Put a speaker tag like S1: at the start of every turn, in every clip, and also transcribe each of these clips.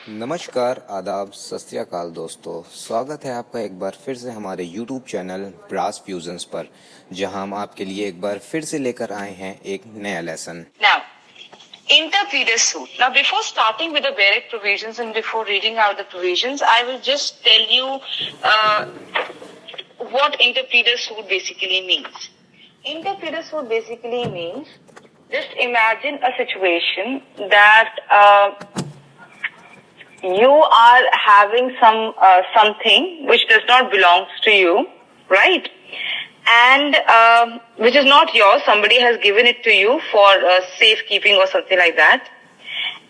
S1: नमस्कार, आदाब, सत श्री अकाल दोस्तों। स्वागत है आपका एक बार फिर से हमारे YouTube चैनल ब्रास फ्यूजन्स पर, जहां हम आपके लिए एक बार फिर से लेकर आए हैं एक नया lesson.
S2: Now, interpleader suit. Now, before starting with the basic provisions and before reading out the provisions, I will just tell you what interpleader suit basically means. Interpleader suit basically means, just imagine a situation that you are having something which does not belong to you, right? And which is not yours. Somebody has given it to you for safekeeping or something like that.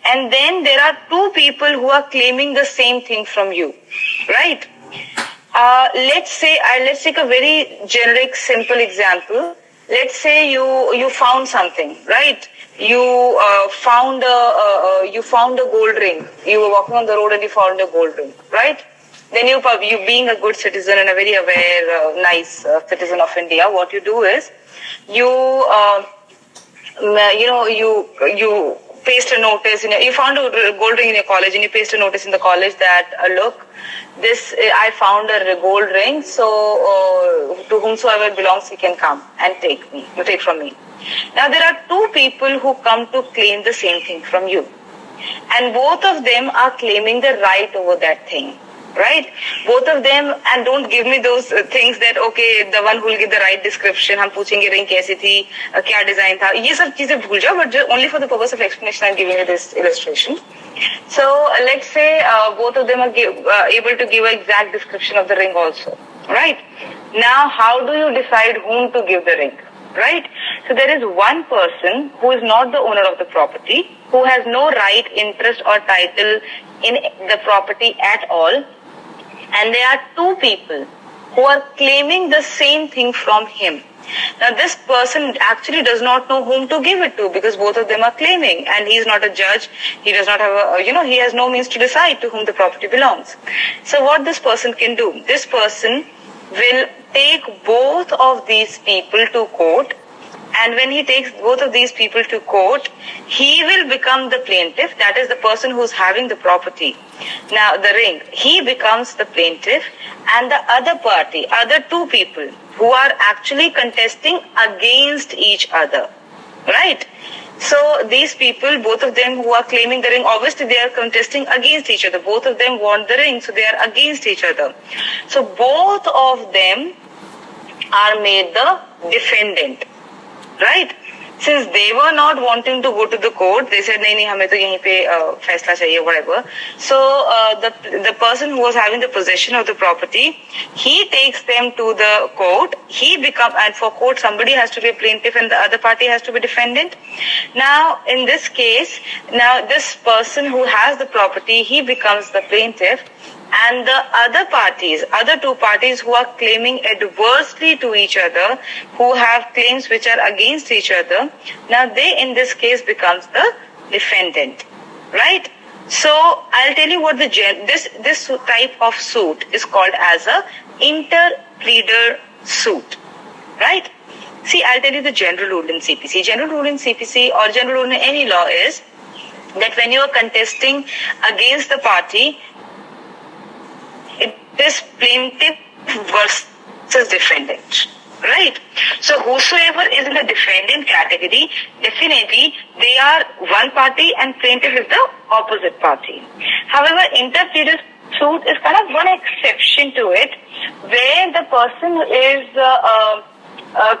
S2: And then there are two people who are claiming the same thing from you, right? Let's take a very generic, simple example. Let's say you found something, right? You found a gold ring. You were walking on the road and you found a gold ring, right? Then you being a good citizen and a very aware, nice citizen of India, what you do is you paste a notice. You found a gold ring in your college and you paste a notice in the college that look, I found a gold ring, so to whomsoever it belongs, he can come and take from me. Now there are two people who come to claim the same thing from you, and both of them are claiming the right over that thing. Right? Both of them, and don't give me those things that okay, the one who will give the right description, हम पूछेंगे ring कैसी थी, क्या design था, ये सब चीजें भूल जाओ, but just only for the purpose of explanation I'm giving you this illustration. So let's say both of them are able to give an exact description of the ring also, right? Now how do you decide whom to give the ring, right? So there is one person who is not the owner of the property, who has no right, interest or title in the property at all. And there are two people who are claiming the same thing from him. Now this person actually does not know whom to give it to, because both of them are claiming, and he is not a judge. He does not have he has no means to decide to whom the property belongs. So what this person can do? This person will take both of these people to court. And when he takes both of these people to court, he will become the plaintiff. That is the person who's having the property. Now, the ring, he becomes the plaintiff, and the other party, other two people who are actually contesting against each other, right? So these people, both of them who are claiming the ring, obviously they are contesting against each other. Both of them want the ring, so they are against each other. So both of them are made the defendant. Right? Since they were not wanting to go to the court, they said, "नहीं, हमें तो यहीं पे फैसला चाहिए, whatever." So the person who was having the possession of the property, he takes them to the court. And for court, somebody has to be a plaintiff and the other party has to be defendant. Now, in this case, this person who has the property, he becomes the plaintiff. And the other two parties who are claiming adversely to each other, who have claims which are against each other, now they in this case becomes the defendant, right? So I'll tell you what this type of suit is called as a interpleader suit, right? See, I'll tell you the general rule in CPC. General rule in CPC or general rule in any law is that when you are contesting against the party, it is plaintiff versus defendant, right? So whosoever is in the defendant category, definitely they are one party and plaintiff is the opposite party. However, interpleader suit is kind of one exception to it, where the person is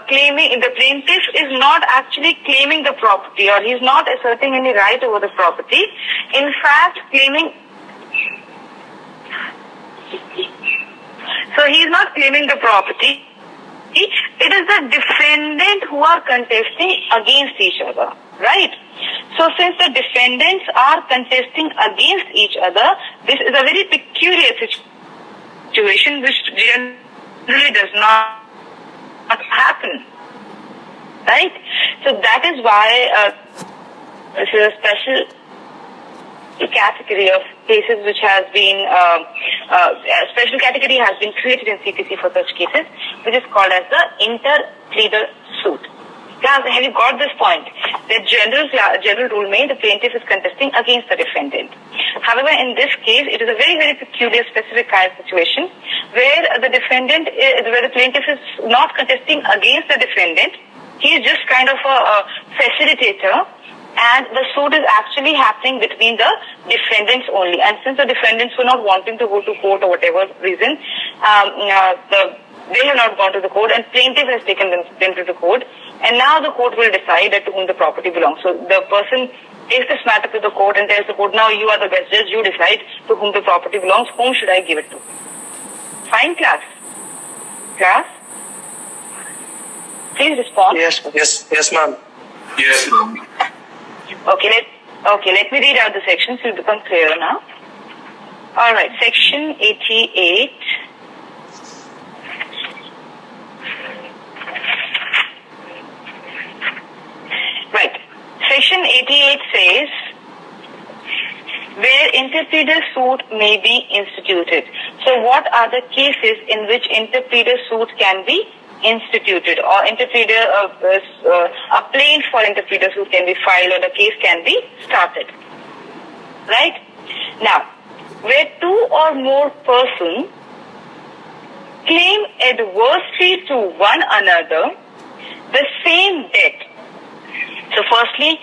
S2: claiming, the plaintiff is not actually claiming the property, or he's not asserting any right over the property. In fact, so he is not claiming the property. It is the defendant who are contesting against each other, right? So since the defendants are contesting against each other, this is a very peculiar situation which generally does not happen, right? So that is why this is a special category of cases which has been, a special category has been created in CPC for such cases, which is called as the interpleader suit. Class, have you got this point? The general rule may the plaintiff is contesting against the defendant. However, in this case, it is a very, very peculiar, specific kind of situation where the plaintiff is not contesting against the defendant. He is just kind of a facilitator, and the suit is actually happening between the defendants only. And since the defendants were not wanting to go to court or whatever reason, they have not gone to the court, and plaintiff has taken them to the court. And now the court will decide to whom the property belongs. So the person takes this matter to the court and tells the court, now you are the best judge, you decide to whom the property belongs, whom should I give it to? Fine, class? Class? Please respond.
S3: Yes, ma'am.
S4: Yes, ma'am.
S2: Okay, let me read out the sections, it will become clearer now. Alright, section 88. Right. Section 88 says, where interpleader suit may be instituted. So what are the cases in which interpleader suit can be instituted, or interpleader, a plaint for interpleader suit can be filed, or the case can be started? Right? Now, where two or more persons claim adversely to one another the same debt. So firstly,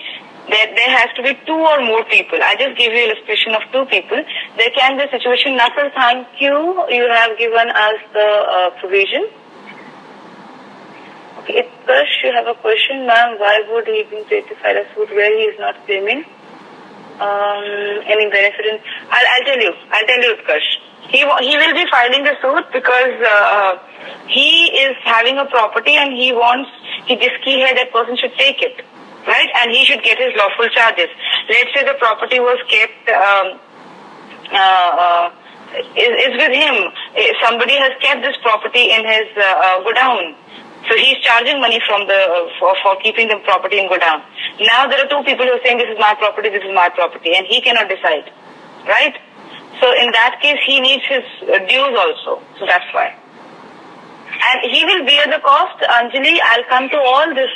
S2: there has to be two or more people. I just give you an illustration of two people. There can be a situation. Nasser, thank you. You have given us the provision. Okay, Utkarsh, you have a question, ma'am. Why would he be paid to file a suit where he is not claiming any benefit? I'll tell you, Utkarsh. He will be filing the suit because he is having a property and he that person should take it. Right, and he should get his lawful charges. Let's say the property was kept, is with him. Somebody has kept this property in his godown. So he's charging money for keeping the property in godown. Now there are two people who are saying this is my property, and he cannot decide. Right? So in that case, he needs his dues also. So that's why. And he will bear the cost. Anjali, I'll come to all this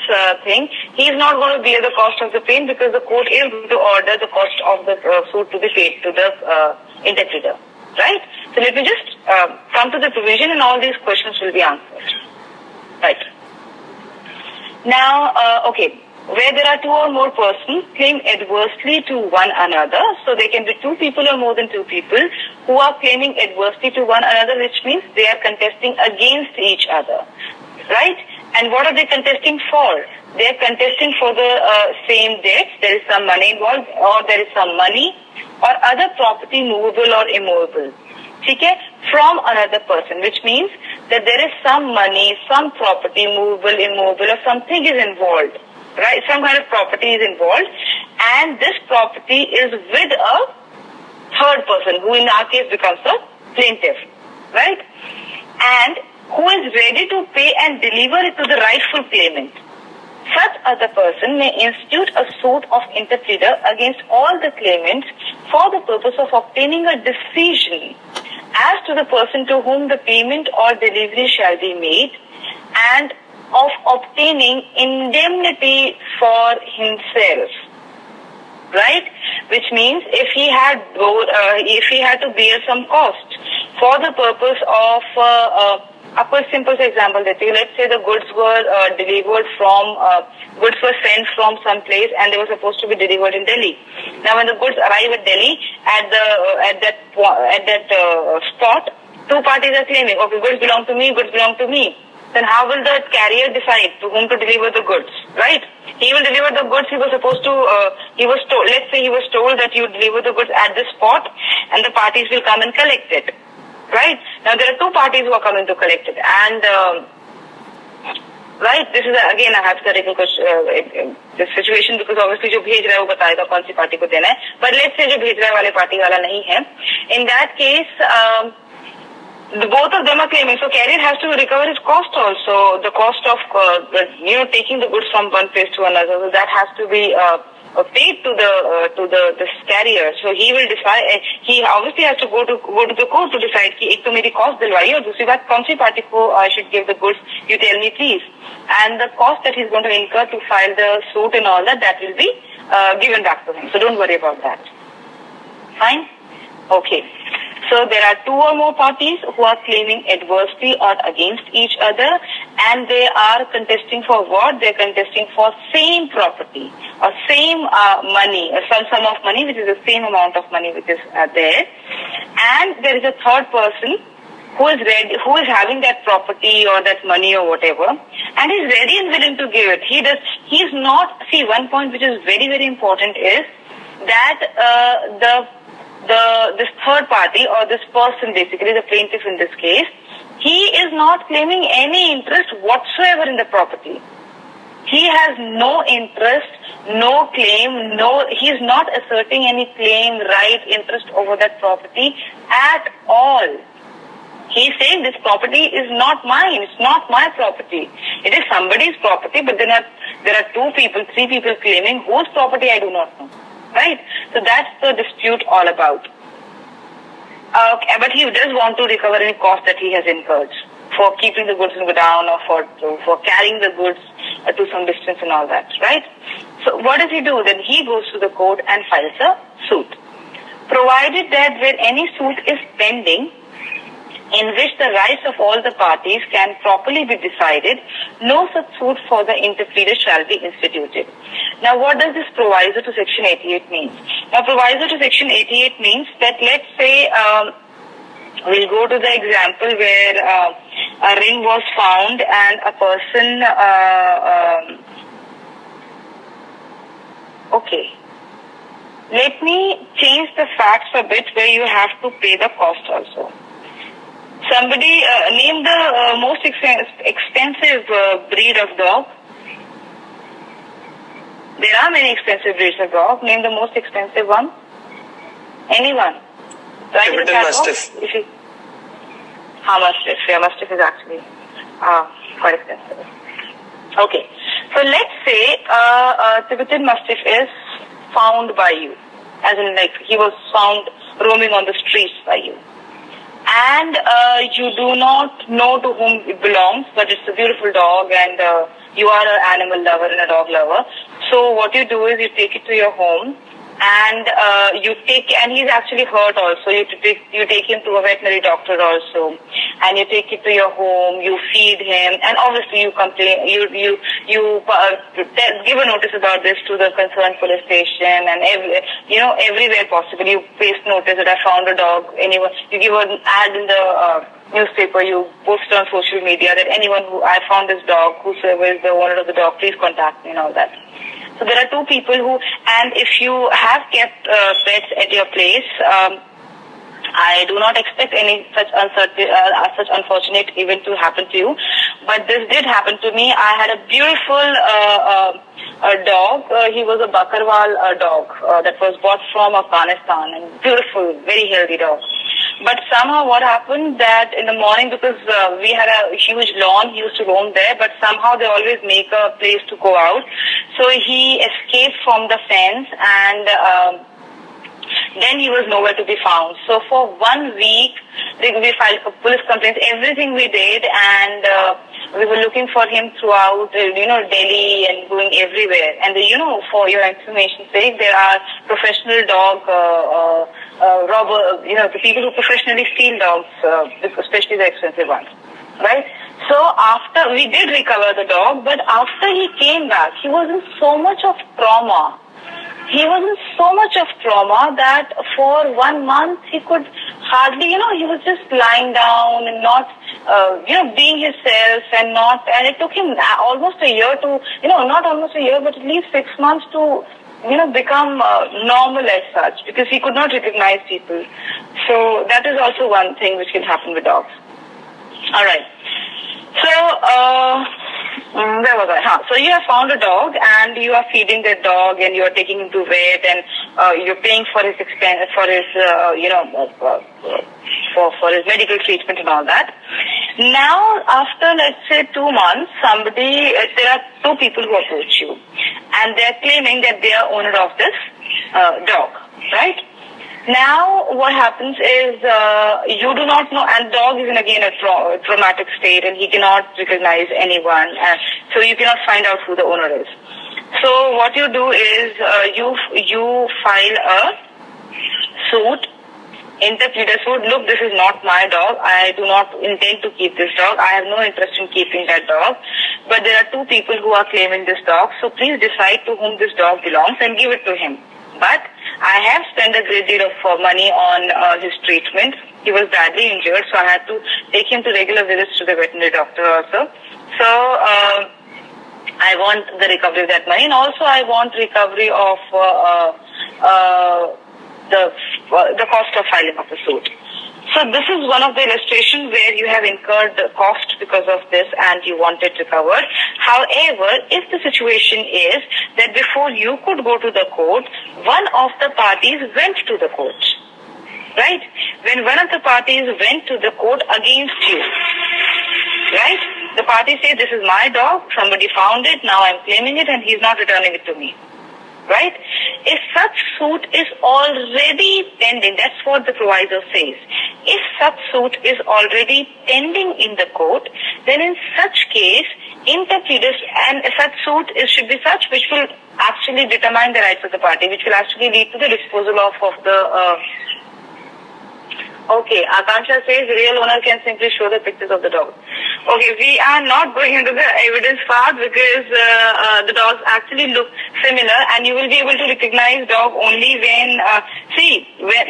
S2: thing. He is not going to bear the cost of the plaint because the court is going to order the cost of the suit to be paid to the interpleader. Right? So let me just come to the provision and all these questions will be answered. Right. Now, okay. Where there are two or more persons claim adversely to one another, so there can be two people or more than two people who are claiming adversely to one another, which means they are contesting against each other, right? And what are they contesting for? They are contesting for the same debts. There is some money involved, or there is some money, or other property movable or immovable. Okay? From another person, which means that there is some money, some property, movable, immovable, or something is involved. Right, some kind of property is involved, and this property is with a third person, who in our case becomes a plaintiff, right? And who is ready to pay and deliver it to the rightful claimant. Such other person may institute a suit of interpleader against all the claimants for the purpose of obtaining a decision as to the person to whom the payment or delivery shall be made, and of obtaining indemnity for himself, right? Which means if he had to bear some cost for the purpose of a simple example, let's say the goods were delivered from goods were sent from some place and they were supposed to be delivered in Delhi. Now, when the goods arrive at Delhi, at that spot, two parties are claiming, okay, goods belong to me. Then how will the carrier decide to whom to deliver the goods, right? He will deliver the goods. Let's say he was told that you deliver the goods at this spot and the parties will come and collect it, right? Now there are two parties who are coming to collect it, and right, this is again a hypothetical this situation, because obviously जो भेज रहा है वो बताएगा कौन सी party को देना है, but let's say जो भेज रहा है वाले पार्टी वाला नहीं है. In that case, both of them are claiming, so carrier has to recover his cost also, the cost of taking the goods from one place to another. So that has to be paid to the carrier. So he will decide. He obviously has to go to the court to decide कि एक तो मेरी cost दिलवाई और दूसरी बात कौन सी party को I should give the goods. You tell me please. And the cost that he's going to incur to file the suit and all that will be given back to him. So don't worry about that. Fine? Okay. So there are two or more parties who are claiming adversely or against each other, and they are contesting for what? They are contesting for same property or same money, or some sum of money, which is the same amount of money which is there. And there is a third person who is ready, who is having that property or that money or whatever, and is ready and willing to give it. He is not. See, one point which is very, very important is that this third party or this person, basically the plaintiff in this case, he is not claiming any interest whatsoever in the property. He has no interest, no claim, he is not asserting any claim, right, interest over that property at all. He is saying this property is not mine, it's not my property. It is somebody's property, but then there are three people claiming whose property I do not know. Right? So that's the dispute all about. But he does want to recover any cost that he has incurred for keeping the goods in godown or for carrying the goods to some distance and all that. Right? So what does he do? Then he goes to the court and files a suit. Provided that where any suit is pending, in which the rights of all the parties can properly be decided, no such suit for the interpleader shall be instituted. Now, what does this proviso to Section 88 mean? Now, proviso to Section 88 means that, let's say, we'll go to the example where a ring was found and a person, okay. Let me change the facts a bit where you have to pay the cost also. Somebody name the most expensive breed of dog. There are many expensive breeds of dog. Name the most expensive one. Anyone?
S3: Tibetan Mastiff.
S2: Mastiff. Yeah, Mastiff is actually quite expensive. Okay. So let's say Tibetan Mastiff is found by you. As in, like, he was found roaming on the streets by you. And you do not know to whom it belongs, but it's a beautiful dog and you are an animal lover and a dog lover. So what you do is you take it to your home and he's actually hurt also. You take him to a veterinary doctor also, and you take it to your home, you feed him, and obviously you complain, you give a notice about this to the concerned police station, and everywhere possible. You paste notice that I found a dog. Anyone, you give an ad in the newspaper, you post it on social media that anyone who I found this dog, whosoever is the owner of the dog, please contact me and all that. So there are two people who, and if you have kept pets at your place, I do not expect any such unfortunate event to happen to you, but this did happen to me. I had a beautiful dog. He was a Bakarwal dog that was bought from Afghanistan, and beautiful, very healthy dog. But somehow what happened that in the morning, because we had a huge lawn, he used to roam there, but somehow they always make a place to go out. So he escaped from the fence and then he was nowhere to be found. So for 1 week, we filed for police complaints, everything we did, and we were looking for him throughout, Delhi and going everywhere. And, for your information's sake, there are professional dog robber, the people who professionally steal dogs, especially the expensive ones, right? So after, we did recover the dog, but after he came back, he was in so much of trauma. He was in so much of trauma that for 1 month he could hardly, he was just lying down and not, being himself and it took him almost a year to, not almost a year, but at least 6 months to, become normal as such, because he could not recognize people. So that is also one thing which can happen with dogs. All right. So, where was I? So you have found a dog and you are feeding that dog and you are taking him to vet and you're paying for his expense, for his, for his medical treatment and all that. Now, after let's say 2 months, there are two people who approach you, and they are claiming that they are owner of this dog, right? Now, what happens is you do not know, and dog is in again a traumatic state, and he cannot recognize anyone, so you cannot find out who the owner is. So what you do is you file a suit, interpleader suit. Look, this is not my dog. I do not intend to keep this dog. I have no interest in keeping that dog. But there are two people who are claiming this dog. So please decide to whom this dog belongs and give it to him. But I have spent a great deal of money on his treatment. He was badly injured, so I had to take him to regular visits to the veterinary doctor also. So I want the recovery of that money, and also I want recovery of the cost of filing of the suit. So this is one of the illustrations where you have incurred the cost because of this and you want it recovered. However, if the situation is that before you could go to the court, one of the parties went to the court, right? When one of the parties went to the court against you, right? The party says, this is my dog, somebody found it, now I'm claiming it and he's not returning it to me. Right? If such suit is already pending, that's what the proviso says. If such suit is already pending in the court, then in such case, interpleaders and such suit should be such which will actually determine the rights of the party, which will actually lead to the disposal of the Okay, Akansha says real owner can simply show the pictures of the dog. Okay, we are not going into the evidence part because the dogs actually look similar, and you will be able to recognize dog only when when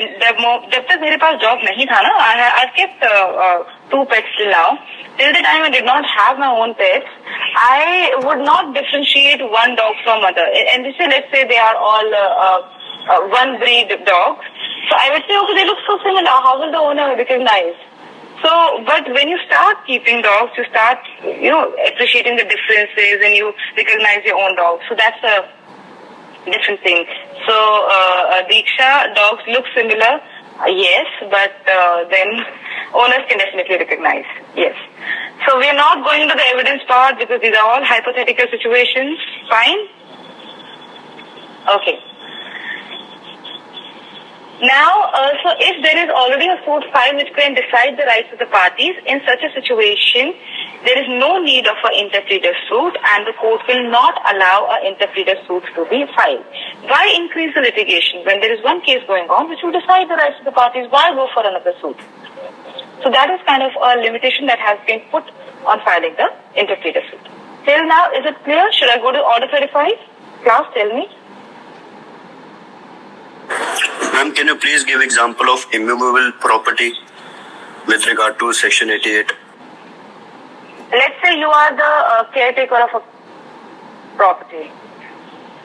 S2: जब तक मेरे पास dog नहीं था ना, I've kept 2 pets till now. Till the time I did not have my own pets, I would not differentiate one dog from other. And let's say they are all one breed dogs. So I would say, okay, they look so similar. How will the owner recognize? So, but when you start keeping dogs, you start, appreciating the differences and you recognize your own dog. So that's a different thing. So, Diksha, dogs look similar. Yes, but then owners can definitely recognize. Yes. So we are not going into the evidence part because these are all hypothetical situations. Fine? Okay. Now, so if there is already a suit filed which can decide the rights of the parties, in such a situation, there is no need of an interpleader suit and the court will not allow an interpleader suit to be filed. Why increase the litigation when there is one case going on which will decide the rights of the parties? Why go for another suit? So that is kind of a limitation that has been put on filing the interpleader suit. Till now, is it clear? Should I go to Order 35? Class, tell me.
S3: Ma'am, can you please give example of immovable property with regard to Section 88?
S2: Let's say you are the caretaker of a property,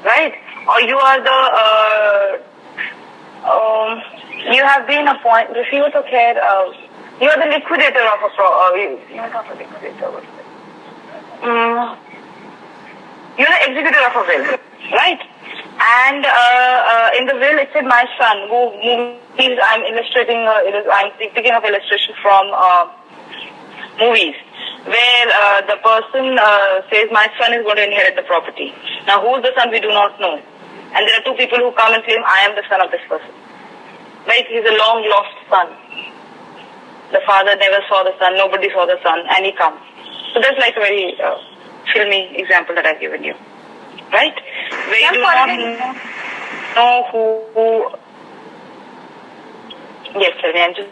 S2: right? Or you are the, you have been appointed, you are the liquidator of a property. You're not a liquidator, what is it? You're the executor of a will, right? And in the will, it said my son, movies, I'm illustrating, I'm picking up illustration from movies, where the person says my son is going to inherit the property. Now, who is the son, we do not know. And there are two people who come and claim, I am the son of this person. Right? He's a long lost son. The father never saw the son, nobody saw the son, and he comes. So that's like a very filmy example that I've given you. Right? Where you do not know who... Yes, sir, I'm just...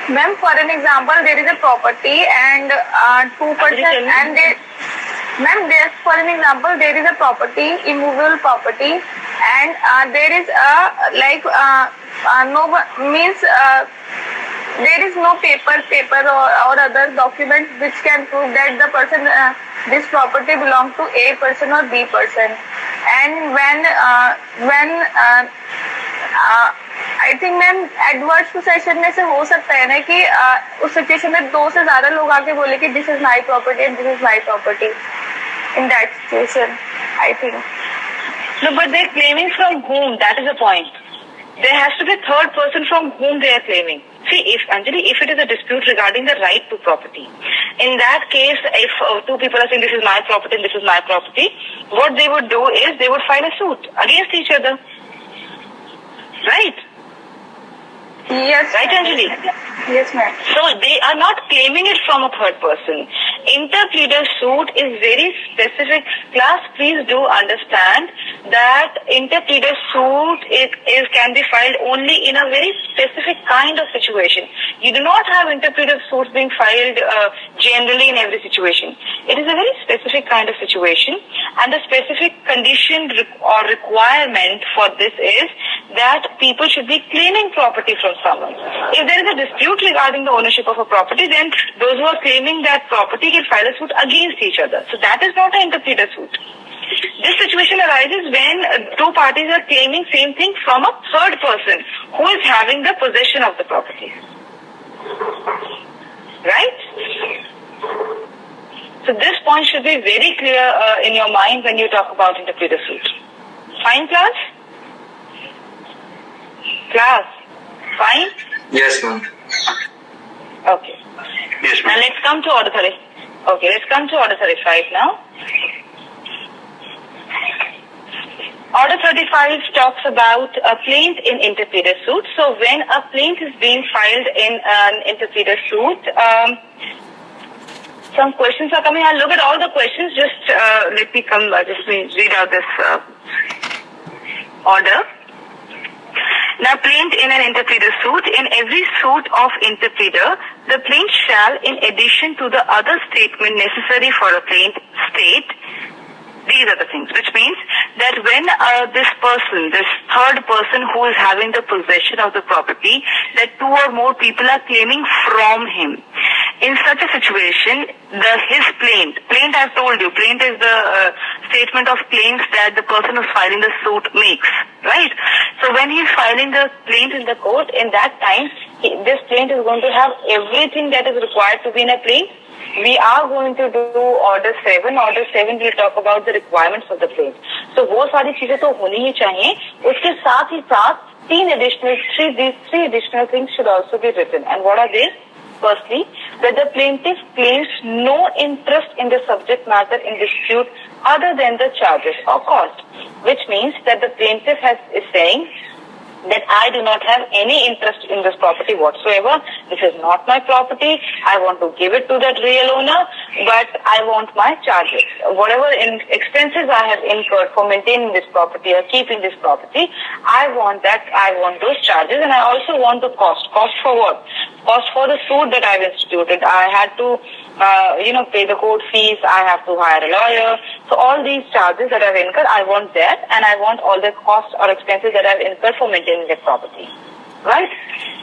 S4: Ma'am, for an example, there is a property and 2% and there... Ma'am, for an example, there is a property, immovable property, and there is there is no paper or other documents which can prove that the person, this property belongs to A person or B person. And when I think ma'am adverse possession में से हो सकता है ना कि उस situation में 2 से ज़्यादा लोग आके बोले कि this is my property and this is my property in that situation I think
S2: No, but they're claiming from whom? That is the point. There has to be a third person from whom they are claiming. See, if it is a dispute regarding the right to property, in that case, if two people are saying this is my property and this is my property, what they would do is they would file a suit against each other. Right?
S4: Yes.
S2: Right, Anjali?
S4: Yes, ma'am.
S2: So they are not claiming it from a third person. Interpleader suit is very specific. Class, please do understand that interpleader suit can be filed only in a very specific kind of situation. You do not have interpleader suits being filed generally in every situation. It is a very specific kind of situation, and the specific condition or requirement for this is that people should be claiming property from someone. If there is a dispute regarding the ownership of a property, then those who are claiming that property can file a suit against each other. So that is not an interpleader suit. This situation arises when two parties are claiming same thing from a third person who is having the possession of the property. Right? So this point should be very clear in your mind when you talk about interpleader suit. Fine, class? Class? Fine?
S3: Yes, ma'am.
S2: Okay.
S3: Yes,
S2: Now
S3: ma'am.
S2: let's come to order 30. Okay, let's come to order 35 now. Order 35 talks about a plaint in interpleader suit. So when a plaint is being filed in an interpleader suit, some questions are coming. I'll look at all the questions. Just let me read out this order. Now, plaint in an interpleader suit. In every suit of interpleader, the plaint shall, in addition to the other statement necessary for a plaint, state these are the things, which means that when this third person who is having the possession of the property, that two or more people are claiming from him. In such a situation, his plaint I've told you, plaint is the statement of claims that the person who's filing the suit makes, right? So when he's filing the plaint in the court, in that time, this plaint is going to have everything that is required to be in a plaint. We are going to do order 7. Order 7 will talk about the requirements of the plaint. So वो सारी चीजें तो होनी ही चाहिए. उसके साथ ही साथ these three additional things should also be written. And what are they? Firstly, that the plaintiff claims no interest in the subject matter in dispute other than the charges or cost, which means that the plaintiff is saying that I do not have any interest in this property whatsoever. This is not my property. I want to give it to that real owner, but I want my charges. Whatever expenses I have incurred for maintaining this property or keeping this property, I want those charges, and I also want the cost. Cost for what? Cost for the suit that I've instituted. I had to pay the court fees. I have to hire a lawyer. So all these charges that I've incurred, I want that, and I want all the costs or expenses that I've incurred for maintaining that property. Right?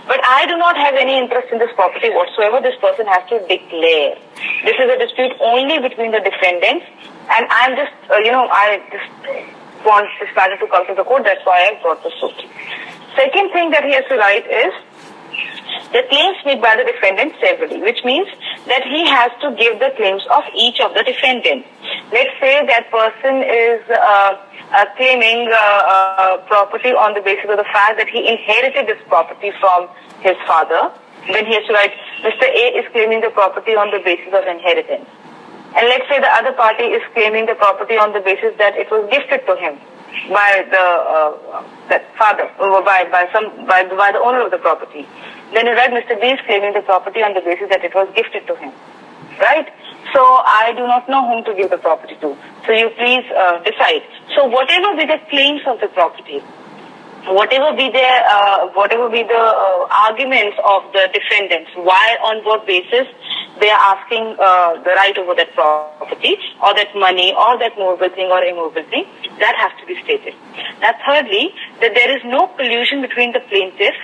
S2: But I do not have any interest in this property whatsoever. This person has to declare. This is a dispute only between the defendants, and I'm just, I just want this matter to come to the court. That's why I brought the suit. Second thing that he has to write is the claims made by the defendant severally, which means that he has to give the claims of each of the defendants. Let's say that person is claiming property on the basis of the fact that he inherited this property from his father. Then he has to write, Mr. A is claiming the property on the basis of inheritance. And let's say the other party is claiming the property on the basis that it was gifted to him by that father, or by the owner of the property. Then you write, Mr. B is claiming the property on the basis that it was gifted to him. Right? So I do not know whom to give the property to. So you please decide. So whatever be the claims of the property, whatever be the arguments of the defendants, why, on what basis they are asking the right over that property or that money or that movable thing or immovable thing, that has to be stated. Now thirdly, that there is no collusion between the plaintiff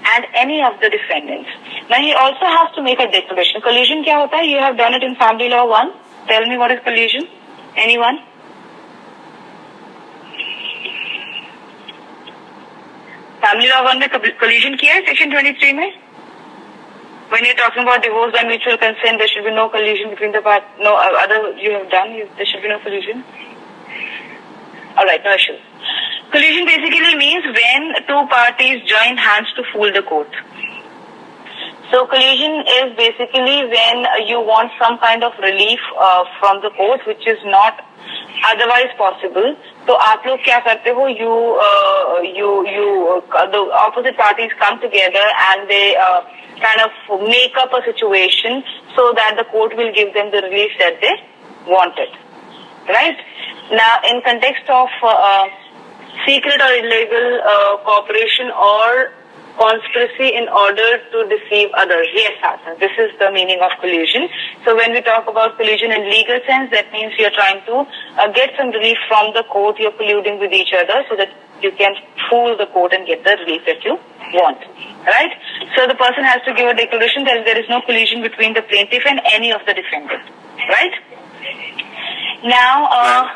S2: and any of the defendants. Now he also has to make a declaration. Collusion kya hota hai? You have done it in Family Law 1. Tell me what is collusion? Anyone? Family Law 1 में collusion किया है Section 23 में? When you're talking about divorce by mutual consent, there should be no collusion between the parties. No other you have done. There should be no collusion. All right, no issues. Collusion basically means when two parties join hands to fool the court. So collusion is basically when you want some kind of relief from the court which is not otherwise possible. So आप लोग क्या करते हो? The opposite parties come together and they kind of make up a situation so that the court will give them the relief that they wanted. Right? Now, in context of secret or illegal cooperation or conspiracy in order to deceive others. Yes, Hassan, this is the meaning of collusion. So when we talk about collusion in legal sense, that means you're trying to get some relief from the court. You're colluding with each other so that you can fool the court and get the relief that you want. Right? So the person has to give a declaration that there is no collusion between the plaintiff and any of the defendants. Right? Now,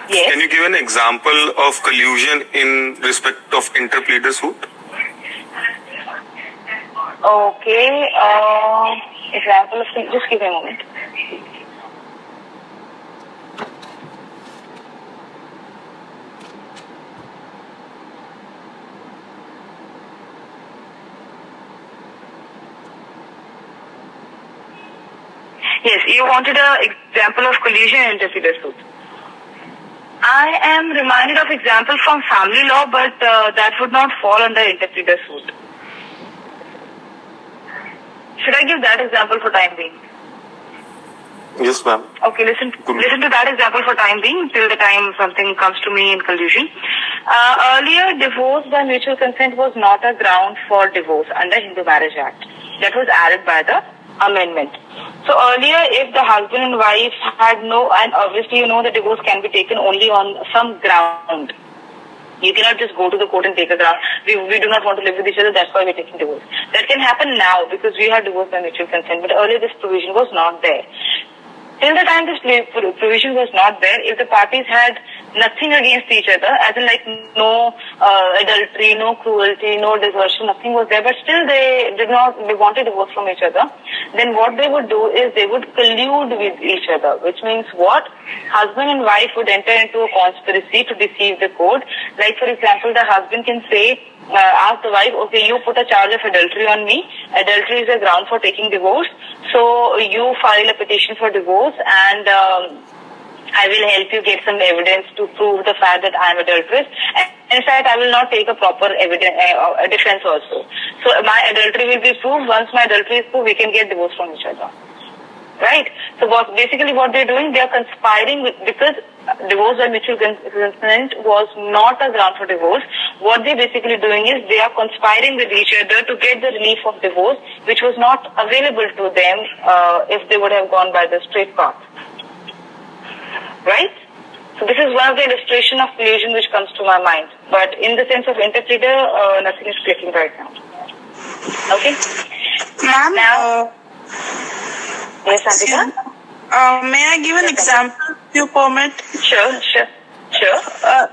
S2: yes.
S5: Can you give an example of collusion in respect of interpleader suit?
S2: Okay, example of, just give me a moment. Yes, you wanted an example of collusion in interpleader suit. I am reminded of example from family law, but that would not fall under interpleader suit. Should I give that example for time being?
S5: Yes, ma'am.
S2: Okay, listen to that example for time being till the time something comes to me in collusion. Earlier, divorce by mutual consent was not a ground for divorce under Hindu Marriage Act. That was added by the amendment. So earlier, if the husband and wife had and obviously you know the divorce can be taken only on some ground. You cannot just go to the court and take a ground. We do not want to live with each other, that's why we're taking divorce. That can happen now because we have divorce by mutual consent, but earlier this provision was not there. Till the time this provision was not there, if the parties had nothing against each other, as in like no adultery, no cruelty, no desertion, nothing was there, but still they wanted divorce from each other, then what they would do is they would collude with each other, which means what? Husband and wife would enter into a conspiracy to deceive the court. Like for example, the husband can say, ask the wife, okay, you put a charge of adultery on me. Adultery is a ground for taking divorce. So you file a petition for divorce and I will help you get some evidence to prove the fact that I am adulterous. And in fact, I will not take a proper defense also. So my adultery will be proved. Once my adultery is proved, we can get divorce from each other. Right? So basically what they're doing, they are conspiring because divorce by mutual consent was not a ground for divorce. What they're basically doing is they are conspiring with each other to get the relief of divorce, which was not available to them if they would have gone by the straight path. Right? So this is one of the illustration of collusion which comes to my mind. But in the sense of interpleader, nothing is clicking right now. Okay?
S6: Ma'am,
S2: Now, yes, Antika?
S6: may I give an example if you permit?
S2: Sure.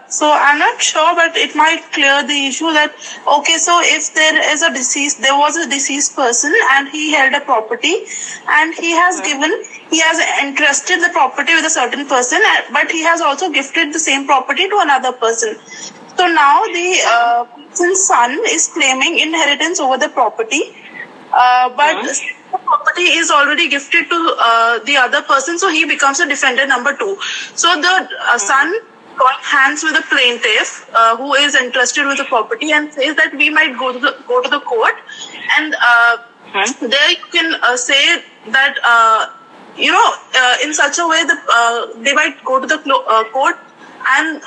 S6: So I'm not sure, but it might clear the issue that, okay, so if there was a deceased person and he held a property and he has entrusted the property with a certain person, but he has also gifted the same property to another person. So now the person's son is claiming inheritance over the property, but the property is already gifted to the other person, so he becomes a defendant number 2. So the son joins hands with the plaintiff who is entrusted with the property and says that we might go to the court, and there you can say that in such a way that they might go to the court and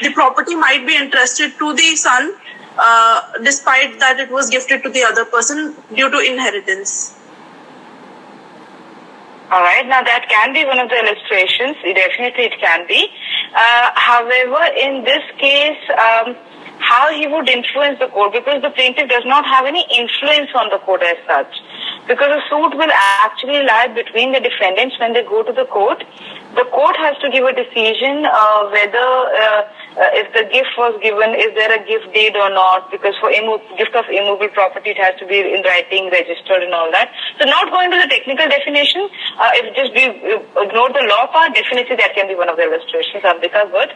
S6: the property might be entrusted to the son despite that it was gifted to the other person due to inheritance.
S2: All right. Now that can be one of the illustrations. Definitely it can be. However, in this case, how he would influence the court, because the plaintiff does not have any influence on the court as such. Because a suit will actually lie between the defendants when they go to the court. The court has to give a decision whether if the gift was given, is there a gift deed or not? Because for gift of immovable property, it has to be in writing, registered and all that. So not going to the technical definition, if just we ignore the law part, definitely that can be one of the illustrations, Ambika, good.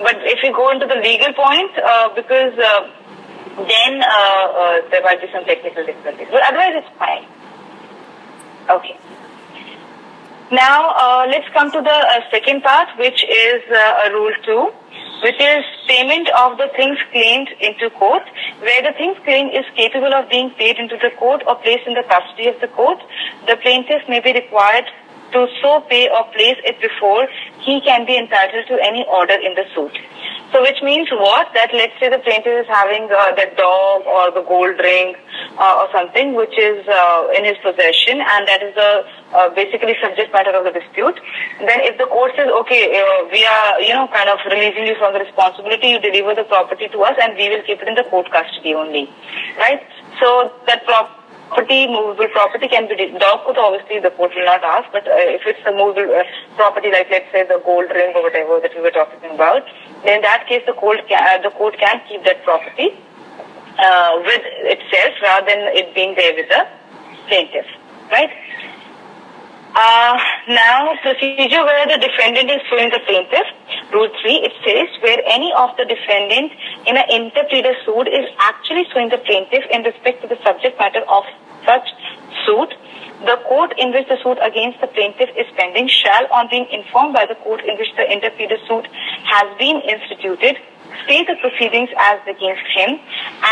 S2: But if we go into the legal point, because then there might be some technical difficulties. But otherwise, it's fine. Okay. Now, let's come to the second part, which is Rule 2, which is payment of the things claimed into court. Where the things claimed is capable of being paid into the court or placed in the custody of the court, the plaintiff may be required to so pay or place it before he can be entitled to any order in the suit. So which means what? That let's say the plaintiff is having that dog or the gold ring or something which is in his possession, and that is the basically subject matter of the dispute. Then if the court says, okay, we are, kind of releasing you from the responsibility, you deliver the property to us and we will keep it in the court custody only, right? So that movable property can be, dog could obviously the court will not ask, but if it's a movable property, like let's say the gold ring or whatever that we were talking about, then in that case the court can keep that property with itself rather than it being there with the plaintiff, right? Now, procedure where the defendant is suing the plaintiff. Rule 3, it says where any of the defendant in an interpleader suit is actually suing the plaintiff in respect to the subject matter of such suit, the court in which the suit against the plaintiff is pending shall, on being informed by the court in which the interpleader suit has been instituted, stay the proceedings as against him,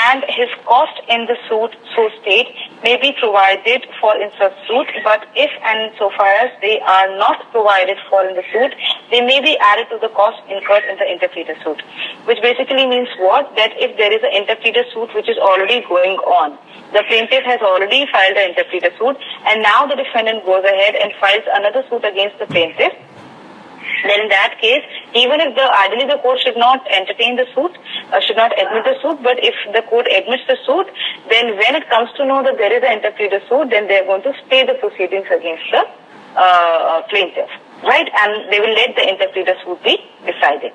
S2: and his cost in the suit so state may be provided for in such suit, but if and so far as they are not provided for in the suit, they may be added to the cost incurred in the interpleader suit. Which basically means what? That if there is an interpleader suit which is already going on, the plaintiff has already filed an interpleader suit, and now the defendant goes ahead and files another suit against the plaintiff, then in that case, even if ideally the court should not entertain the suit, should not admit the suit, but if the court admits the suit, then when it comes to know that there is an interpleader suit, then they are going to stay the proceedings against the plaintiff, right? And they will let the interpleader suit be decided.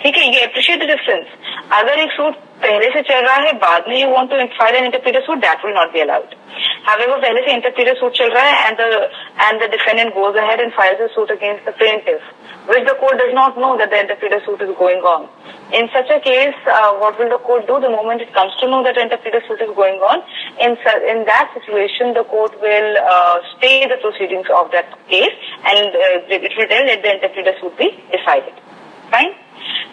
S2: ठीक है, ये appreciate the difference. अगर एक suit पहले से चल रहा है, बाद में you want to file an interpleader suit, that will not be allowed. However, पहले से interpleader suit चल रहा है and the defendant goes ahead and files a suit against the plaintiff, which the court does not know that the interpleader suit is going on. In such a case, what will the court do the moment it comes to know that the interpleader suit is going on? In that situation, the court will stay the proceedings of that case and it will tell that the interpleader suit be decided. Fine?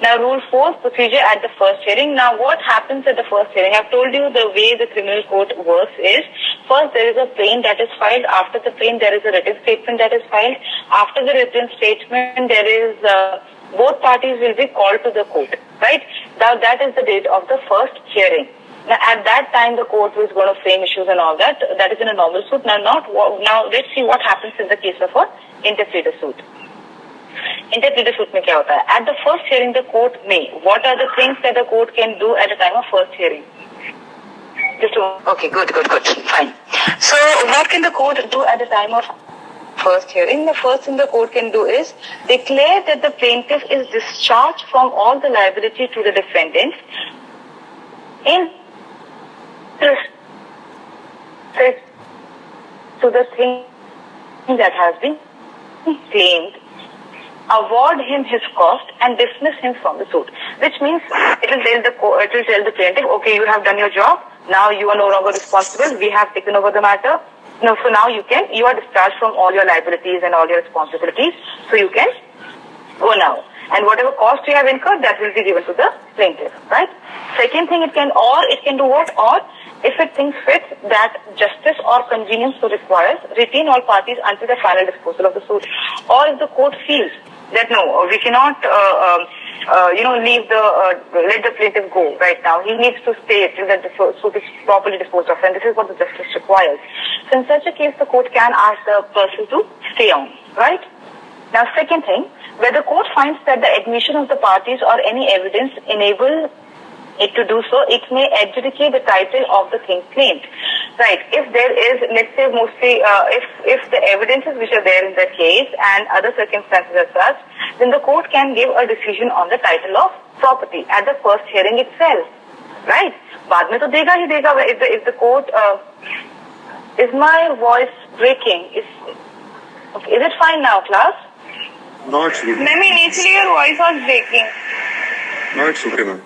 S2: Now, Rule 4, procedure at the first hearing. Now, what happens at the first hearing? I've told you the way the criminal court works is, first there is a plaint that is filed. After the plaint, there is a written statement that is filed. After the written statement, there is, both parties will be called to the court, right? Now, that is the date of the first hearing. Now, at that time, the court is going to frame issues and all that. That is in a normal suit. Now, let's see what happens in the case of an interpleader suit. Interpleader suit में क्या होता है? At the first hearing, the court may. What are the things that the court can do at the time of first hearing? Okay, good. Fine. So, what can the court do at the time of first hearing? The first thing the court can do is declare that the plaintiff is discharged from all the liability to the defendant in respect to the thing that has been claimed, award him his cost and dismiss him from the suit. Which means it will tell the plaintiff, okay, you have done your job. Now you are no longer responsible. We have taken over the matter. No, so now you are discharged from all your liabilities and all your responsibilities. So you can go now. And whatever cost you have incurred, that will be given to the plaintiff, right? Second thing, it can do what? Or if it thinks fit that justice or convenience so requires, retain all parties until the final disposal of the suit. Or if the court feels that no, we cannot, let the plaintiff go right now. He needs to stay till that the suit is properly disposed of, and this is what the justice requires. So in such a case, the court can ask the person to stay on, right? Now, second thing, where the court finds that the admission of the parties or any evidence enable it to do so, it may adjudicate the title of the thing claimed. Right. If there is, let's say mostly, if the evidences which are there in the case and other circumstances are such, then the court can give a decision on the title of property at the first hearing itself. Right. बाद में तो देगा ही देगा. If the court, is my voice breaking? Is it fine now, class?
S5: No, it's good.
S4: Ma'am, initially your voice was breaking.
S5: No, it's okay, ma'am.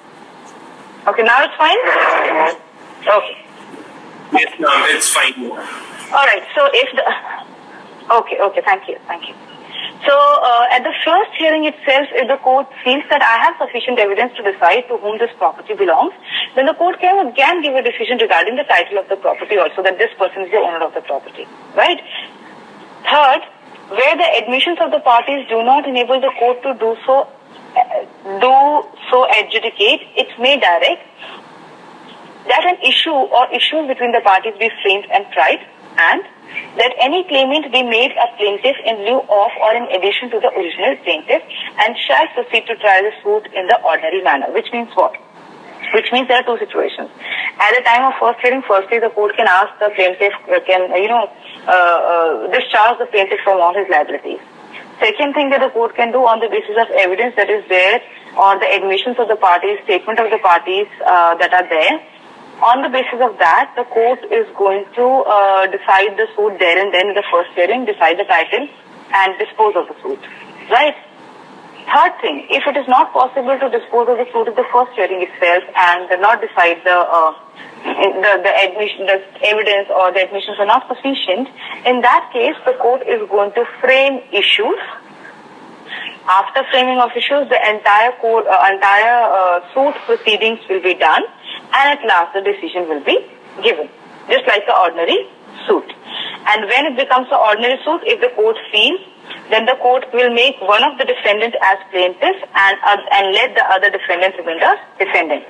S2: Okay, now it's fine?
S5: it's fine.
S2: All right. So if the okay, thank you. So at the first hearing itself, if the court feels that I have sufficient evidence to decide to whom this property belongs, then the court can give a decision regarding the title of the property also, that this person is the owner of the property, right? Third, where the admissions of the parties do not enable the court to do so adjudicate, it may direct that an issue or issues between the parties be framed and tried, and that any claimant be made a plaintiff in lieu of or in addition to the original plaintiff, and shall proceed to try the suit in the ordinary manner. Which means what? Which means there are two situations. At the time of first hearing, firstly the court can ask the plaintiff, discharge the plaintiff from all his liabilities. Second thing that the court can do on the basis of evidence that is there, or the admissions of the parties, statement of the parties that are there, on the basis of that, the court is going to decide the suit there and then in the first hearing, decide the title and dispose of the suit, right? Third thing, if it is not possible to dispose of the suit at the first hearing itself and not decide the evidence or the admissions are not sufficient, in that case, the court is going to frame issues. After framing of issues, the entire suit proceedings will be done, and at last the decision will be given, just like the ordinary suit. And when it becomes an ordinary suit, if the court feels, then the court will make one of the defendants as plaintiff and let the other defendant remain the defendant.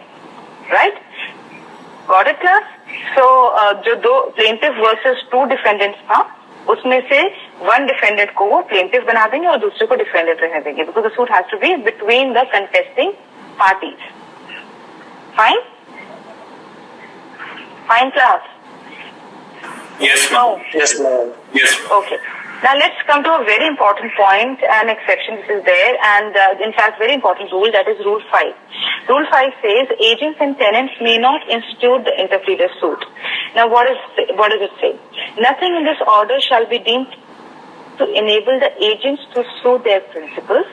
S2: Right? Got it, class? So, जो दो plaintiff versus two defendants था, उसमें से one defendant को वो plaintiff बना देंगे और दूसरे को defendant रहने देंगे, because the suit has to be between the contesting parties. Fine? Fine, class?
S5: Yes,
S2: No.
S3: Yes, ma'am.
S5: Yes.
S2: Okay. Now let's come to a very important point, an exception which is there, and in fact very important rule, that is Rule 5. Rule 5 says agents and tenants may not institute the interpleader suit. Now what does it say? Nothing in this order shall be deemed to enable the agents to sue their principals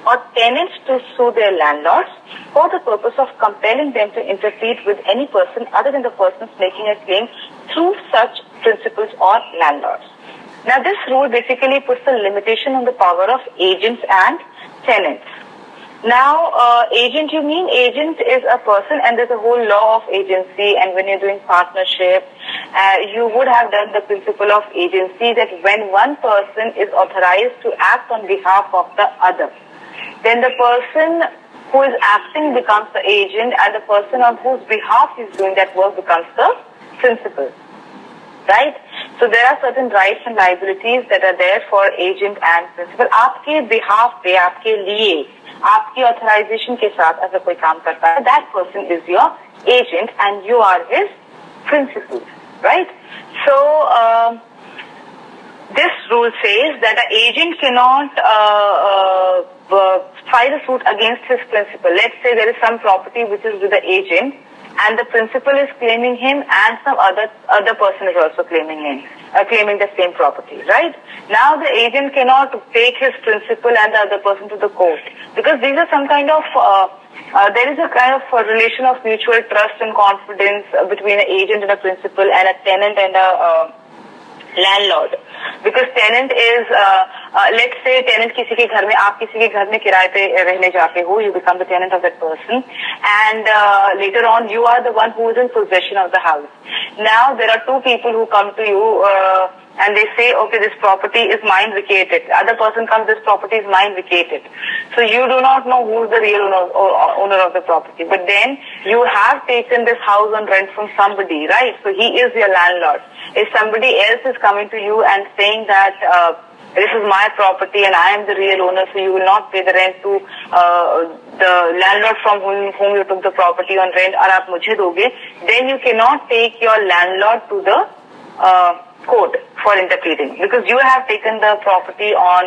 S2: or tenants to sue their landlords for the purpose of compelling them to interplead with any person other than the persons making a claim through such principals or landlords. Now this rule basically puts a limitation on the power of agents and tenants. Now agent, you mean agent is a person, and there's a whole law of agency, and when you're doing partnership, you would have done the principle of agency, that when one person is authorized to act on behalf of the other, then the person who is acting becomes the agent, and the person on whose behalf is doing that work becomes the principal. Right? So there are certain rights and liabilities that are there for agent and principal. आपके behalf पे, आपके लिए, आपकी authorization के साथ अगर कोई काम करता है, that person is your agent and you are his principal. Right? So this rule says that an agent cannot file a suit against his principal. Let's say there is some property which is with the agent, and the principal is claiming him, and some other person is also claiming the same property, right? Now the agent cannot take his principal and the other person to the court, because these are some kind of there is a kind of a relation of mutual trust and confidence between an agent and a principal, and a tenant and a landlord. Because tenant is let's say tenant किसी के घर में, आप किसी के घर में किराए पे रहने जाते हो, you become the tenant of that person, and later on you are the one who is in possession of the house. Now there are two people who come to you and they say, okay, this property is mine, vacated. The other person comes, this property is mine, vacated. So you do not know who is the real owner of the property, but then you have taken this house on rent from somebody, right? So he is your landlord. If somebody else is coming to you and saying that this is my property and I am the real owner, so you will not pay the rent to the landlord from whom you took the property on rent, और आप मुझे दोगे, then you cannot take your landlord to the court for interpleading, because you have taken the property on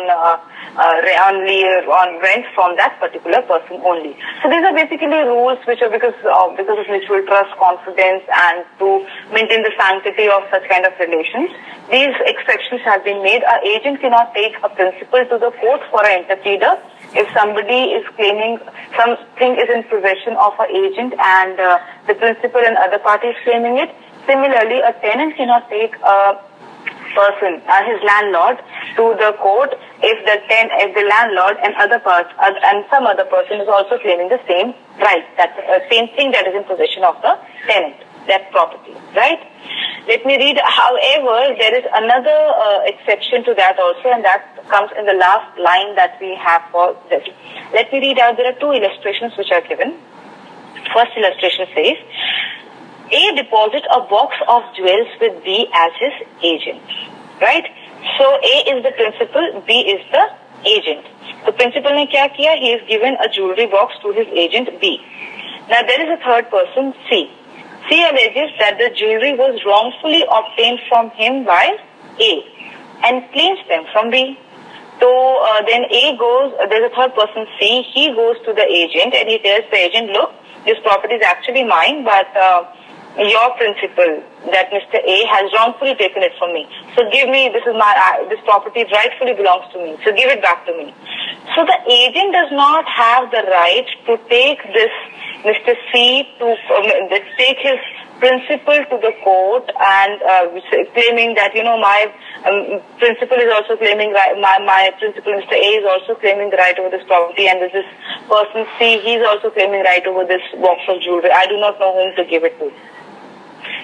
S2: rent from that particular person only. So these are basically rules which are because of mutual trust, confidence, and to maintain the sanctity of such kind of relations. These exceptions have been made. An agent cannot take a principal to the court for an interpleader. If somebody is claiming something is in possession of an agent and the principal and other parties claiming it, Similarly, a tenant cannot take a person, his landlord, to the court if the landlord and some other person is also claiming the same right, that same thing that is in possession of the tenant, that property, right? Let me read. However, there is another exception to that also, and that comes in the last line that we have for this. Let me read out. There are two illustrations which are given. First illustration says, A deposits a box of jewels with B as his agent, right? So A is the principal, B is the agent. The principal ने क्या किया? He is given a jewelry box to his agent B. Now there is a third person, C. C alleges that the jewelry was wrongfully obtained from him by A and claims them from B. So then A goes, there's a third person, C. He goes to the agent and he tells the agent, look, this property is actually mine, but your principal, that Mr. A, has wrongfully taken it from me. So give me, this property rightfully belongs to me. So give it back to me. So the agent does not have the right to take this Mr. C to take his principal to the court and claiming that, my principal is also claiming right, my principal Mr. A is also claiming the right over this property, and this person C, he's also claiming right over this box of jewelry. I do not know whom to give it to.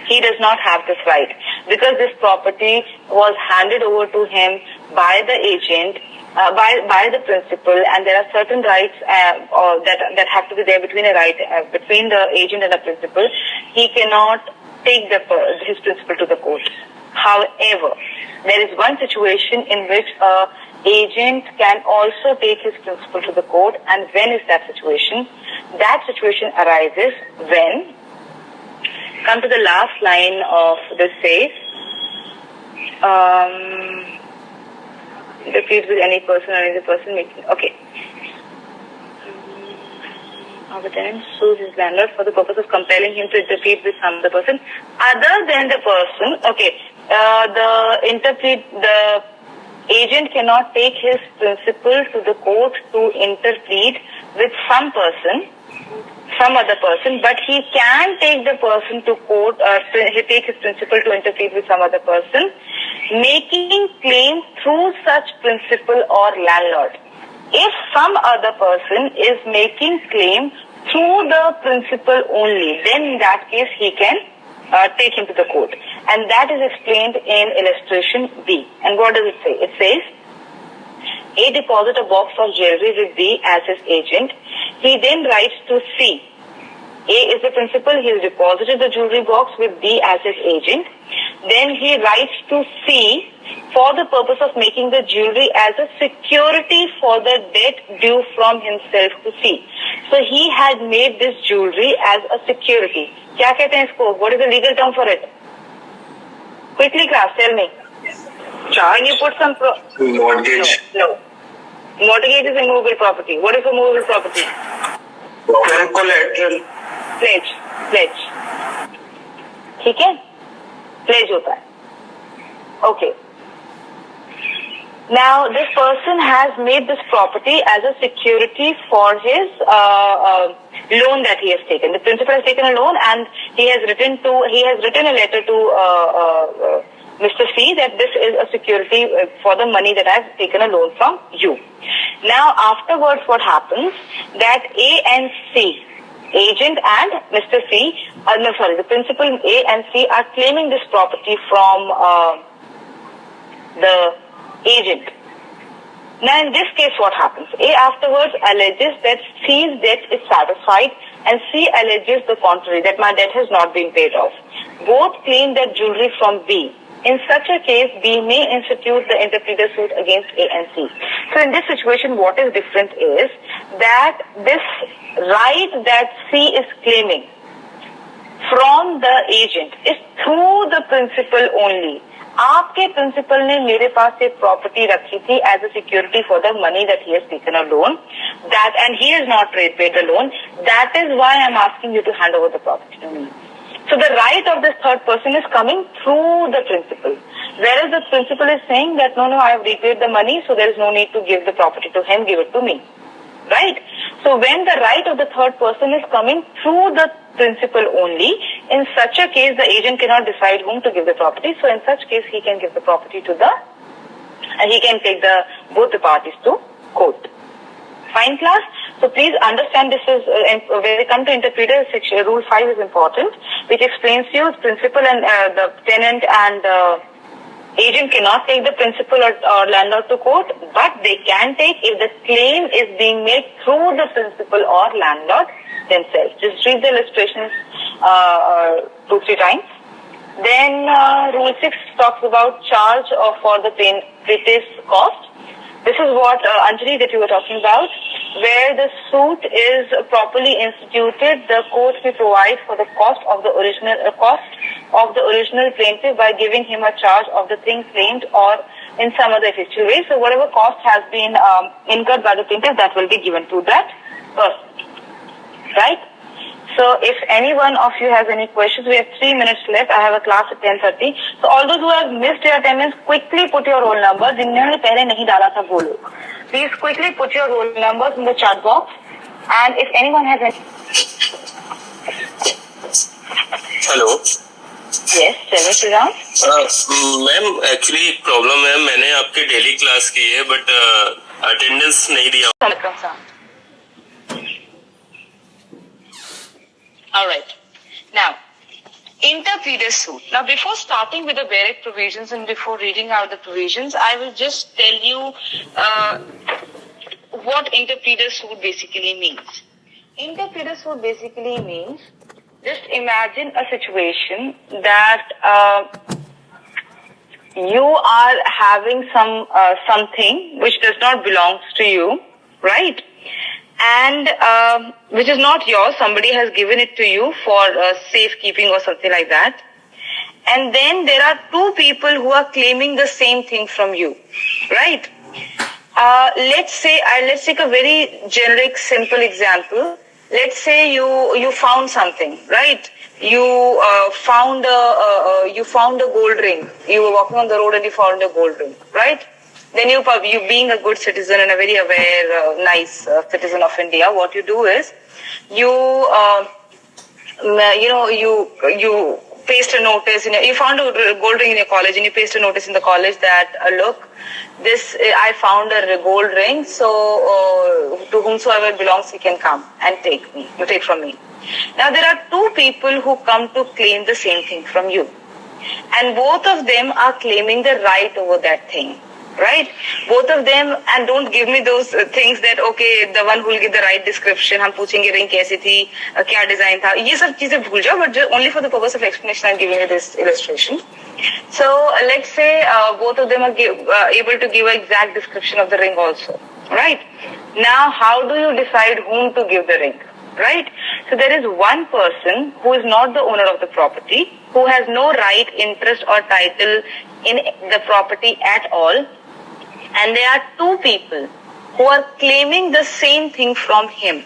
S2: He does not have this right because this property was handed over to him by the agent, by the principal, and there are certain rights that have to be there between between the agent and the principal. He cannot take his principal to the court. However, there is one situation in which an agent can also take his principal to the court, and when is that situation? That situation arises when, come to the last line of this says, interferes with any person or any person making, okay. The tenant sues his landlord for the purpose of compelling him to interfere with some other person other than the person, okay. The agent cannot take his principal to the court to interplead with some other person, but he can take the person to court, he take his principal to interplead with some other person, making claim through such principal or landlord. If some other person is making claim through the principal only, then in that case he can take him to the court. And that is explained in illustration B. And what does it say? It says, A deposits a box of jewelry with B as his agent. He then writes to C. A is the principal. He has deposited the jewelry box with B as his agent. Then he writes to C for the purpose of making the jewelry as a security for the debt due from himself to C. So he had made this jewelry as a security. क्या कहते हैं इसको? What is the legal term for it? Quickly, class, tell me. When you put some
S3: mortgage.
S2: No. Mortgage is immovable property. What is immovable property?
S3: Collateral.
S2: Pledge. ठीक है? Pledge होता है. Okay. Now, this person has made this property as a security for his loan that he has taken. The principal has taken a loan, and he has written a letter to Mr. C that this is a security for the money that I have taken a loan from you. Now, afterwards, what happens? That A and C, agent and Mr. C, the principal A and C are claiming this property from the agent. Now in this case what happens? A afterwards alleges that C's debt is satisfied and C alleges the contrary, that my debt has not been paid off. Both claim that jewelry from B. In such a case, B may institute the interpleader suit against A and C. So in this situation, what is different is that this right that C is claiming from the agent is through the principal only. आपके principal ने मेरे पास एक property रखी थी as a security for the money that he has taken a loan, that and he has not paid the loan. That is why I am asking you to hand over the property to me. So the right of this third person is coming through the principal, whereas the principal is saying that no, I have repaid the money, so there is no need to give the property to him, give it to me, right? So when the right of the third person is coming through the principal only, in such a case, the agent cannot decide whom to give the property. So in such case, he can give the property to he can take both the parties to court. Fine, class? So please understand this is, when we come to interpreter, section, rule 5 is important, which explains to you principal and the tenant and agent cannot take the principal or landlord to court, but they can take if the claim is being made through the principal or landlord themselves. Just read the illustrations 2-3 times. Then rule 6 talks about charge for the plaintiff's cost. This is what Anjali that you were talking about, where the suit is properly instituted. The court may provide for the cost of the original plaintiff by giving him a charge of the thing claimed or in some other effectual way. So whatever cost has been incurred by the plaintiff, that will be given to that person. Right? So if any one of you has any questions, we have 3 minutes left. I have a class at 10:30. So all those who have missed your attendance, quickly put your roll number. जिन्होंने पहले नहीं डाला था वो लोग. Please quickly put your roll numbers in the chat box. And if anyone has any...
S7: hello.
S2: Yes, tell me, Sriram.
S7: Ma'am actually problem है, मैंने आपकी डेली क्लास की है बट अटेंडेंस नहीं दिया.
S2: All right. Now, interpleader suit. Now, before starting with the barrack provisions and before reading out the provisions, I will just tell you what interpleader suit basically means. Interpleader suit basically means, just imagine a situation that you are having something which does not belong to you, right? And which is not yours, somebody has given it to you for safekeeping or something like that. And then there are two people who are claiming the same thing from you, right? Let's take a very generic, simple example. Let's say you found something, right? You found a gold ring. You were walking on the road and you found a gold ring, right? Then you being a good citizen and a very aware, nice citizen of India, what you do is you paste a notice. You found a gold ring in your college and you paste a notice in the college that look, I found a gold ring, so to whomsoever belongs he can come and take from me. Now there are two people who come to claim the same thing from you, and both of them are claiming the right over that thing. Right? Both of them, and don't give me those things that, okay, the one who will give the right description, हम पूछेंगे ring कैसी थी, क्या design था, ये सब चीजें भूल जाओ, but only for the purpose of explanation I'm giving you this illustration. So let's say both of them are able to give an exact description of the ring also. Right? Now how do you decide whom to give the ring? Right? So there is one person who is not the owner of the property, who has no right, interest or title in the property at all. And there are two people who are claiming the same thing from him.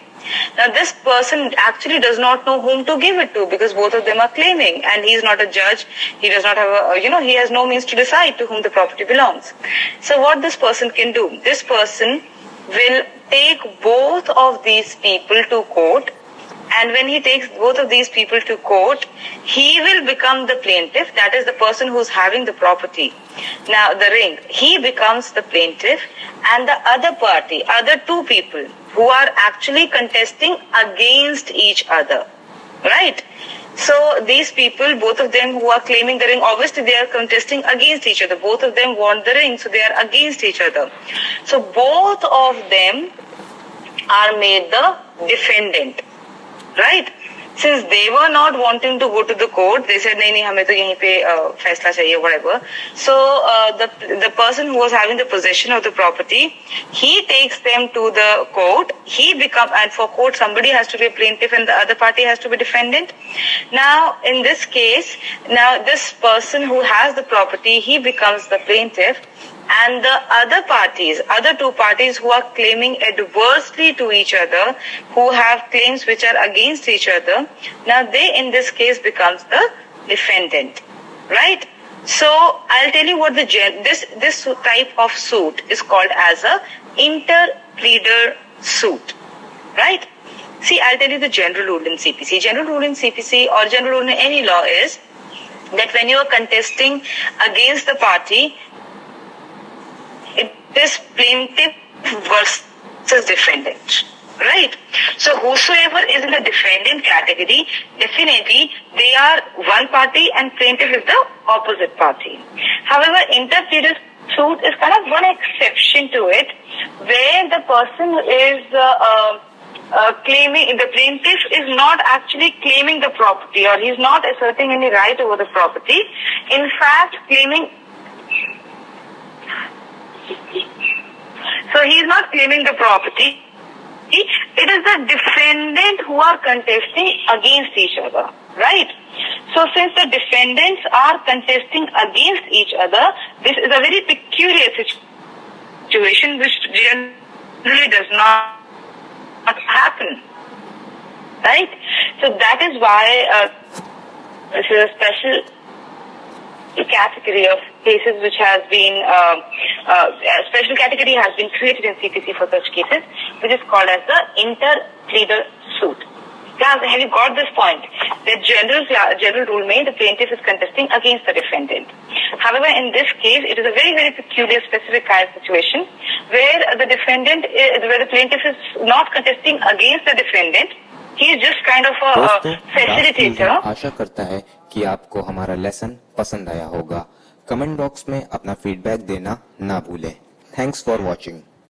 S2: Now this person actually does not know whom to give it to because both of them are claiming, and he is not a judge. He does not have he has no means to decide to whom the property belongs. So what this person can do? This person will take both of these people to court, and when he takes both of these people to court, he will become the plaintiff. That is the person who is having the property. Now the ring, he becomes the plaintiff, and the other party, other two people who are actually contesting against each other, right? So these people, both of them who are claiming the ring, obviously they are contesting against each other. Both of them want the ring, so they are against each other. So both of them are made the defendant, right? Since they were not wanting to go to the court, they said, "नहीं, हमें तो यहीं पे फैसला चाहिए, whatever." So the person who was having the possession of the property, he takes them to the court. And for court, somebody has to be a plaintiff and the other party has to be defendant. Now, in this case, this person who has the property, he becomes the plaintiff. And the other two parties who are claiming adversely to each other, who have claims which are against each other, now they in this case becomes the defendant, right? So I'll tell you what this type of suit is called as a interpleader suit, right? See, I'll tell you the general rule in CPC. General rule in CPC or general rule in any law is that when you are contesting against the party, it is plaintiff versus defendant. Right? So whosoever is in the defendant category, definitely they are one party and plaintiff is the opposite party. However, interpleader suit is kind of one exception to it, where the person is claiming, the plaintiff is not actually claiming the property, or he's not asserting any right over the property. In fact, claiming, so he's not claiming the property. It is the defendant who are contesting against each other, right? So since the defendants are contesting against each other, this is a very peculiar situation which generally does not happen, right? So that is why this is a special category of cases which has been, a special category has been created in CPC for such cases, which is called as the interpleader suit. Class, have you got this point? The general rule may the plaintiff is contesting against the defendant. However, in this case, it is a very, very peculiar specific kind of situation where the plaintiff is not contesting against the defendant. He is just kind of a facilitator.
S1: आशा करता है कि आपको हमारा lesson पसंद आया होगा। Comment box में अपना फीडबैक देना ना भूलें। Thanks for watching.